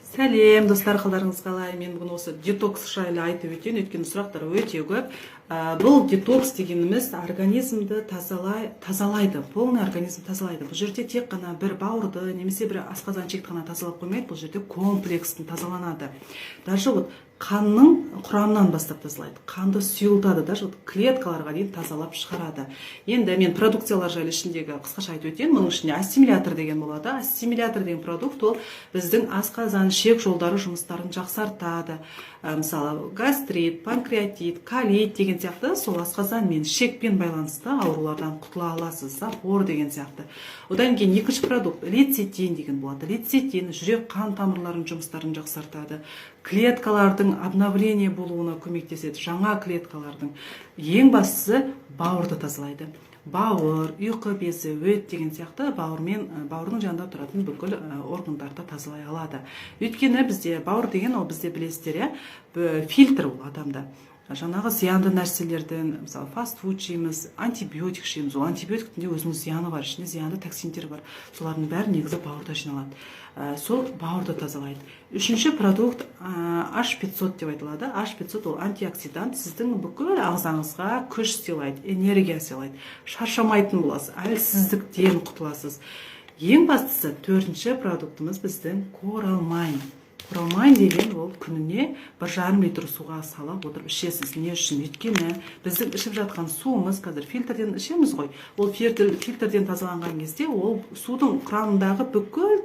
Сәлем, достар, қалдарыңыз қалай? Мен бүгін осы детокс жайлы айтып өтейін, өйткені сұрақтар өте көп. Бұл детокс дегеніміз организмді тазалайды, полный организм тазалайды. Бұл жерде тек қана бір бауырды, немесе бір асқазаншекті ғана тазалап қоймайды, бұл жерде комплекстің тазаланады. Даже вот қанның құрамынан бастап тазалайды. Қанды сұйылтады, даже вот клеткаларға дейін тазалап шығарады. Енді мен продукциялар жайлы ішіндегі қысқаша айтып өтейін. Мұның ішінде ассимилятор деген болады. Ассимилятор деген продукт ол біздің асқазан ішек жолдары жұмыстарын жақсартады. Мысалы гастрит, панкреатит, колит деген сияқты сол асқазан мен ішекпен байланысты аурулардан құтыла аласыз. Запор деген сияқты. Одан кейін екінші продукт лецитин деген болады. Лецитин жүрек қан тамырларының жұмыстарын жақсартады. Клеткалардың обновление болуына көмектеседі. Жаңа клеткалардың ең бастысы бауырды тазалайды. Бауыр, ұйқы безі, өт деген сияқты бауырдың жанында тұратын бүкіл органдарды тазалай алады. Өйткені бізде бауыр деген ол бізде білесіздер, фильтр ол адамда. Жаңағы зиянды нәрселерден, мысалы, фастфуд жейміз, антибиотик жейміз. Ол антибиотиктің де өзінің зияны бар, ішінде зиянды токсиндер бар. Солардың бәрі негізі бауырда жиналады. Сол бауырды тазалайды. Үшінші продукт H500 деп айтылады. H500 ол антиоксидант, сіздің бүкіл ағзаңызға күш сыйлайды, энергия сыйлайды. Шаршамайтын боласыз, әлсіздіктен құтыласыз. Ең бастысы төртінші продуктымыз біздің коралмайн. Коралмайн деген ол күніне 1,5 литр суға салып отырып ішесіз. Не үшін? Өйткені біздің ішіп жатқан суымыз қазір фильтрден ішеміз ғой. Ол фильтрден тазаланған кезде ол судың құрамындағы бүкіл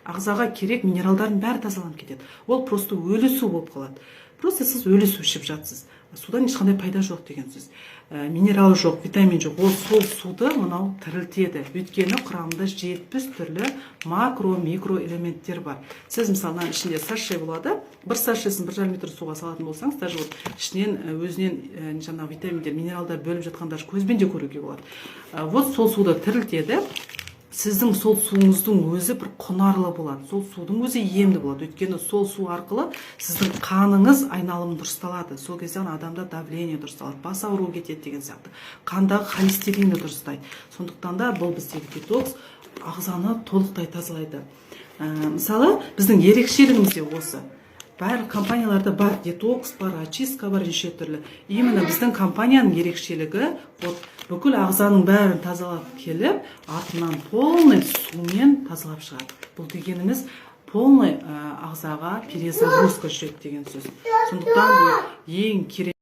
ағзаға керек минералдардың бәрі тазаланып кетеді. Ол просто өлі су болып қалады. Просто сіз өлі су ішіп жатсыз. Судан ешқандай пайда жоқ деген сөз. Минерал жоқ, витамин жоқ. Ол сол суды мынау тірілтеді. Өйткені құрамында 70 түрлі макро, микро элементтер бар. Сіз мысалы ішінде саше болады. Бір сашесін 1,5 литр суға салатын болсаңыз, даже ішінен өзінен жаңағы витаминдер, минералдар бөліп жатқандар көзбен де көруге болады. Вот сол суды тірілтеді. Сіздің сол суыңыздың өзі бір құнарлы болады. Сол судың өзі емді болады. Өйткені сол су арқылы сіздің қаныңыз айналымы дұрысталады. Сол кезде адамда давление дұрысталады, бас ауруы кетеді деген сияқты. Қандағы холестеринді дұрыстайды. Сондықтан да бұл біздегі детокс ағзаны толықтай тазалайды. Мысалы, біздің ерекшелігіміз де осы. Барлық компанияларда бар детокс, бар очистка, бар неше түрлі. Именно біздің компанияның ерекшелігі бүкіл ағзаның бәрін тазалап келіп, артынан полный сумен тазалап шығады. Бұл дегеніміз полный ағзаға перезагрузка жүреді деген сөз. Сондықтан бұл ең керек.